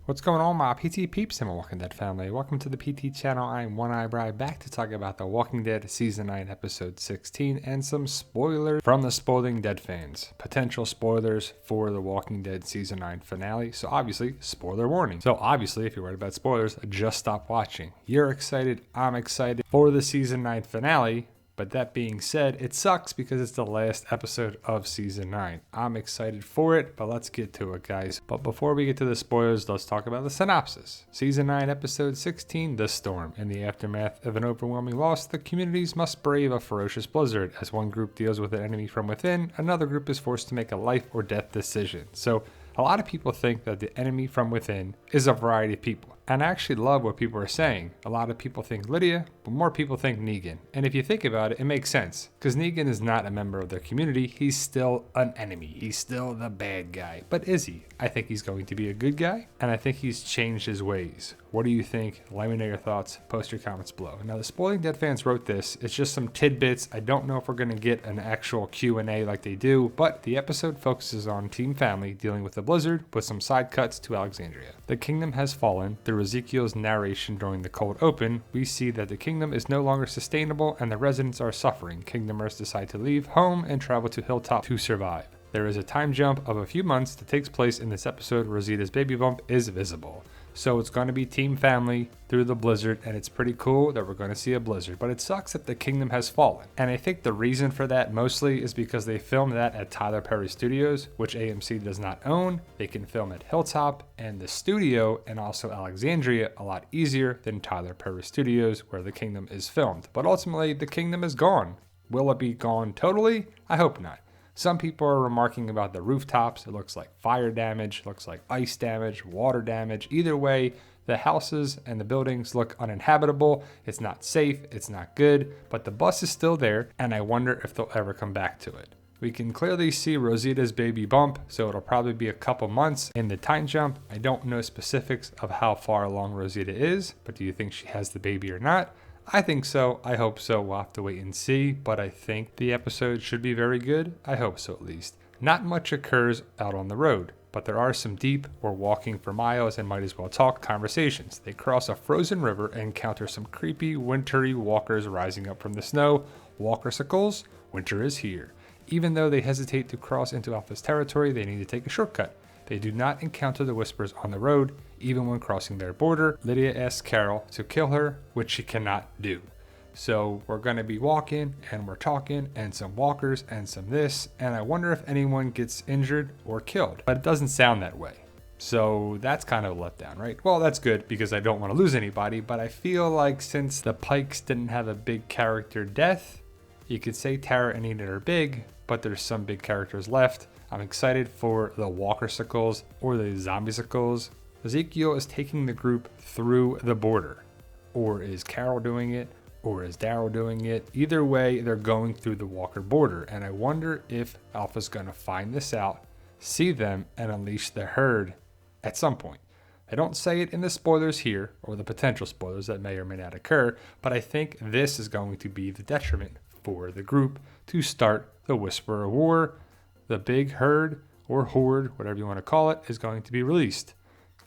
What's going on, my PT peeps and my Walking Dead family? Welcome to the PT channel. I'm One Eyebrow, back to talk about The Walking Dead Season 9 Episode 16 and some spoilers from the Spoiling Dead fans. Potential spoilers for The Walking Dead Season 9 finale, so obviously, spoiler warning. So obviously, if you're worried about spoilers, just stop watching. You're excited, I'm excited for the Season 9 finale. But that being said, it sucks because it's the last episode of Season 9. I'm excited for it, but let's get to it, guys. But before we get to the spoilers, let's talk about the synopsis. Season 9, Episode 16, The Storm. In the aftermath of an overwhelming loss, the communities must brave a ferocious blizzard. As one group deals with an enemy from within, another group is forced to make a life or death decision. So, a lot of people think that the enemy from within is a variety of people. And I actually love what people are saying. A lot of people think Lydia, but more people think Negan. And if you think about it, it makes sense. Because Negan is not a member of their community. He's still an enemy. He's still the bad guy. But is he? I think he's going to be a good guy. And I think he's changed his ways. What do you think? Let me know your thoughts. Post your comments below. Now, the Spoiling Dead fans wrote this. It's just some tidbits. I don't know if we're going to get an actual Q&A like they do. But the episode focuses on Team Family dealing with the blizzard with some side cuts to Alexandria. The kingdom has fallen. Through Ezekiel's narration during the cold open, we see that the kingdom is no longer sustainable and the residents are suffering. Kingdomers decide to leave home and travel to Hilltop to survive. There is a time jump of a few months that takes place in this episode. Rosita's baby bump is visible. So it's going to be Team Family through the blizzard, and it's pretty cool that we're going to see a blizzard. But it sucks that the kingdom has fallen. And I think the reason for that mostly is because they filmed that at Tyler Perry Studios, which AMC does not own. They can film at Hilltop and the studio and also Alexandria a lot easier than Tyler Perry Studios, where the kingdom is filmed. But ultimately, the kingdom is gone. Will it be gone totally? I hope not. Some people are remarking about the rooftops. It looks like fire damage, looks like ice damage, water damage. Either way, the houses and the buildings look uninhabitable. It's not safe, it's not good, but the bus is still there, and I wonder if they'll ever come back to it. We can clearly see Rosita's baby bump, so it'll probably be a couple months in the time jump. I don't know specifics of how far along Rosita is, but do you think she has the baby or not? I think so. I hope so. We'll have to wait and see, but I think the episode should be very good. I hope so, at least. Not much occurs out on the road, but there are some deep or walking for miles and might as well talk conversations. They cross a frozen river and encounter some creepy, wintry walkers rising up from the snow. Walkersicles, winter is here. Even though they hesitate to cross into Alpha's territory, they need to take a shortcut. They do not encounter the Whispers on the road, even when crossing their border. Lydia asks Carol to kill her, which she cannot do. So we're going to be walking, and we're talking, and some walkers, and some this, and I wonder if anyone gets injured or killed. But it doesn't sound that way. So that's kind of a letdown, right? Well, that's good, because I don't want to lose anybody, but I feel like since the Pikes didn't have a big character death, you could say Tara and Enid are big, but there's some big characters left. I'm excited for the Walkersicles or the Zombiesicles. Ezekiel is taking the group through the border. Or is Carol doing it? Or is Daryl doing it? Either way, they're going through the Walker border. And I wonder if Alpha's going to find this out, see them, and unleash the herd at some point. I don't say it in the spoilers here, or the potential spoilers that may or may not occur, but I think this is going to be the detriment for the group to start the Whisperer War. The big herd or horde, whatever you want to call it, is going to be released.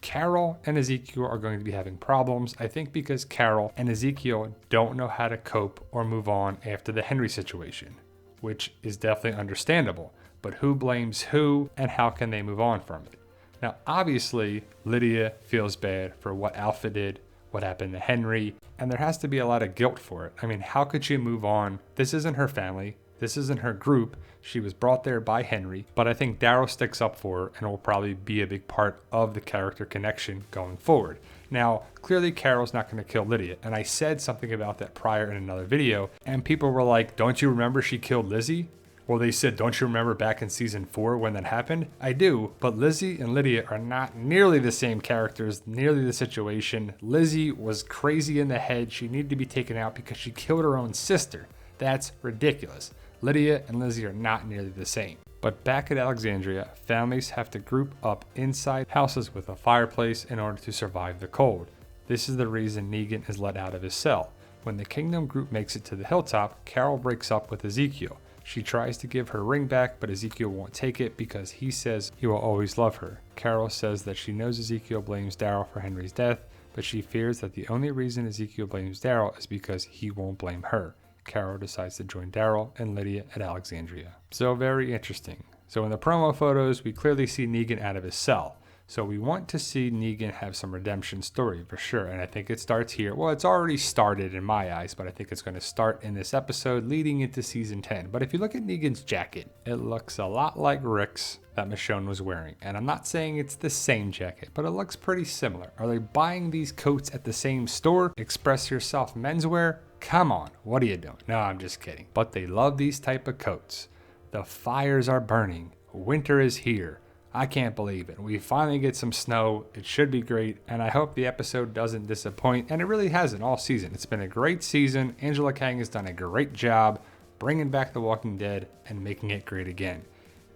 Carol and Ezekiel are going to be having problems, I think because Carol and Ezekiel don't know how to cope or move on after the Henry situation, which is definitely understandable. But who blames who and how can they move on from it? Now, obviously, Lydia feels bad for what Alpha did, what happened to Henry, and there has to be a lot of guilt for it. I mean, how could she move on? This isn't her family. This isn't her group. She was brought there by Henry, but I think Daryl sticks up for her and will probably be a big part of the character connection going forward. Now, clearly Carol's not going to kill Lydia, and I said something about that prior in another video, and people were like, don't you remember she killed Lizzie? Well, they said, don't you remember back in season 4 when that happened? I do, but Lizzie and Lydia are not nearly the same characters, nearly the situation. Lizzie was crazy in the head. She needed to be taken out because she killed her own sister. That's ridiculous. Lydia and Lizzie are not nearly the same. But back at Alexandria, families have to group up inside houses with a fireplace in order to survive the cold. This is the reason Negan is let out of his cell. When the Kingdom group makes it to the hilltop, Carol breaks up with Ezekiel. She tries to give her ring back, but Ezekiel won't take it because he says he will always love her. Carol says that she knows Ezekiel blames Daryl for Henry's death, but she fears that the only reason Ezekiel blames Daryl is because he won't blame her. Carol decides to join Daryl and Lydia at Alexandria. So very interesting. So in the promo photos, we clearly see Negan out of his cell. So we want to see Negan have some redemption story for sure. And I think it starts here. Well, it's already started in my eyes, but I think it's going to start in this episode leading into season 10. But if you look at Negan's jacket, it looks a lot like Rick's that Michonne was wearing. And I'm not saying it's the same jacket, but it looks pretty similar. Are they buying these coats at the same store? Express Yourself Menswear? Come on, what are you doing? No, I'm just kidding. But they love these type of coats. The fires are burning. Winter is here. I can't believe it. We finally get some snow. It should be great. And I hope the episode doesn't disappoint. And it really hasn't all season. It's been a great season. Angela Kang has done a great job bringing back The Walking Dead and making it great again.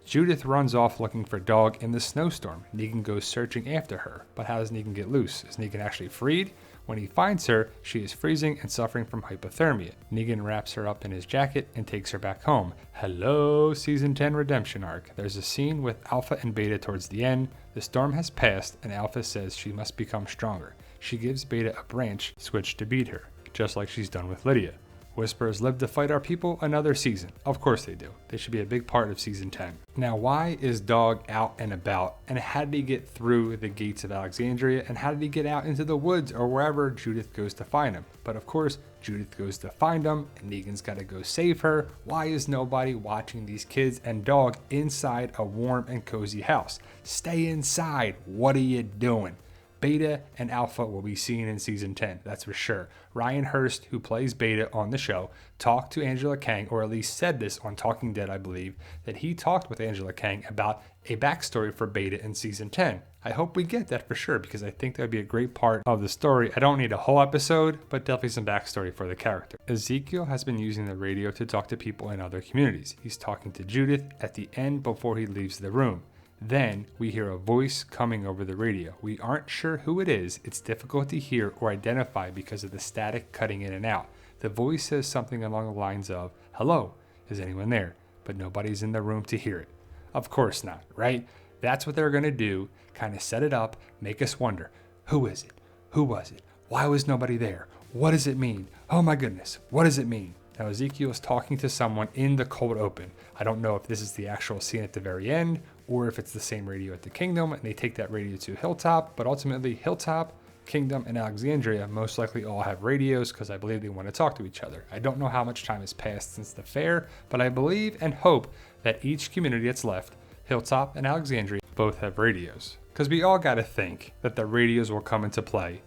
Judith runs off looking for Dog in the snowstorm. Negan goes searching after her. But how does Negan get loose? Is Negan actually freed? When he finds her, she is freezing and suffering from hypothermia. Negan wraps her up in his jacket and takes her back home. Hello, Season 10 redemption arc. There's a scene with Alpha and Beta towards the end. The storm has passed and Alpha says she must become stronger. She gives Beta a branch switch to beat her, just like she's done with Lydia. Whisperers live to fight our people another season. Of course they do. They should be a big part of season 10. Now, why is Dog out and about? And how did he get through the gates of Alexandria? And how did he get out into the woods or wherever Judith goes to find him? But of course, Judith goes to find him and Negan's got to go save her. Why is nobody watching these kids and Dog inside a warm and cozy house? Stay inside. What are you doing? Beta and Alpha will be seen in season 10, that's for sure. Ryan Hurst, who plays Beta on the show, talked to Angela Kang, or at least said this on Talking Dead, I believe, that he talked with Angela Kang about a backstory for Beta in season 10. I hope we get that for sure, because I think that would be a great part of the story. I don't need a whole episode, but definitely some backstory for the character. Ezekiel has been using the radio to talk to people in other communities. He's talking to Judith at the end before he leaves the room. Then we hear a voice coming over the radio. We aren't sure who it is. It's difficult to hear or identify because of the static cutting in and out. The voice says something along the lines of, "Hello, is anyone there?" But nobody's in the room to hear it. Of course not, right? That's what they're going to do, kind of set it up, make us wonder, who is it? Who was it? Why was nobody there? What does it mean? Oh my goodness, what does it mean? Now Ezekiel is talking to someone in the cold open. I don't know if this is the actual scene at the very end or if it's the same radio at the Kingdom and they take that radio to Hilltop, but ultimately Hilltop, Kingdom, and Alexandria most likely all have radios because I believe they want to talk to each other. I don't know how much time has passed since the fair, but I believe and hope that each community that's left, Hilltop and Alexandria, both have radios. Because we all got to think that the radios will come into play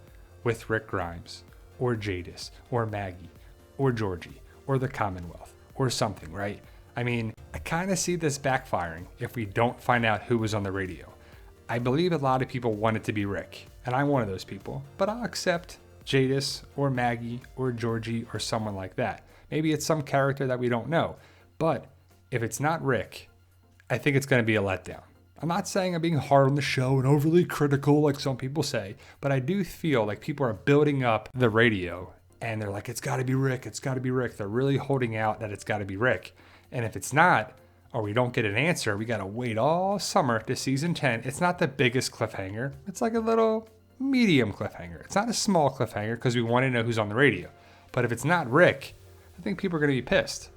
with Rick Grimes, or Jadis, or Maggie, or Georgie, or the Commonwealth, or something, right? I mean, I kind of see this backfiring if we don't find out who was on the radio. I believe a lot of people want it to be Rick, and I'm one of those people, but I'll accept Jadis, or Maggie, or Georgie, or someone like that. Maybe it's some character that we don't know, but if it's not Rick, I think it's going to be a letdown. I'm not saying I'm being hard on the show and overly critical like some people say, but I do feel like people are building up the radio and they're like, it's got to be Rick, it's got to be Rick. They're really holding out that it's got to be Rick. And if it's not, or we don't get an answer, we got to wait all summer to season 10. It's not the biggest cliffhanger. It's like a little medium cliffhanger. It's not a small cliffhanger because we want to know who's on the radio. But if it's not Rick, I think people are going to be pissed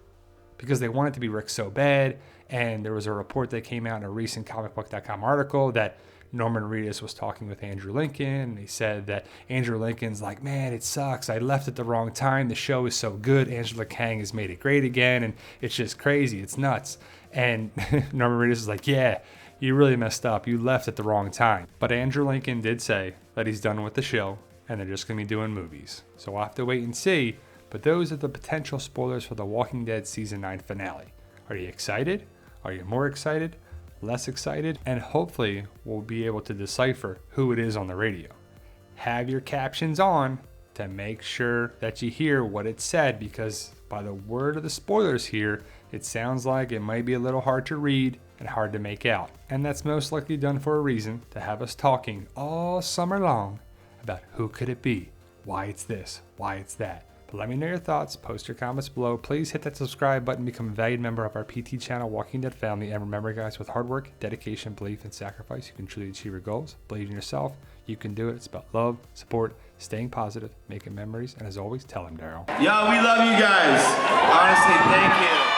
because they want it to be Rick so bad. And there was a report that came out in a recent comicbook.com article that Norman Reedus was talking with Andrew Lincoln, and he said that Andrew Lincoln's like, man, it sucks. I left at the wrong time. The show is so good. Angela Kang has made it great again, and it's just crazy. It's nuts. And Norman Reedus is like, yeah, you really messed up. You left at the wrong time. But Andrew Lincoln did say that he's done with the show, and they're just going to be doing movies. So we'll have to wait and see. But those are the potential spoilers for The Walking Dead Season 9 finale. Are you excited? Are you more excited? Less excited? And hopefully we'll be able to decipher who it is on the radio. Have your captions on to make sure that you hear what it said, because by the word of the spoilers here, it sounds like it might be a little hard to read and hard to make out. And that's most likely done for a reason, to have us talking all summer long about who could it be, why it's this, why it's that. But Let me know your thoughts, post your comments below. Please hit that subscribe button, become a valued member of our PT channel, Walking Dead family, and remember guys, with hard work, dedication, belief, and sacrifice, you can truly achieve your goals. Believe in yourself, you can do it. It's about love, support, staying positive, making memories, and as always, tell him, Daryl. Yo, we love you guys. Honestly, thank you.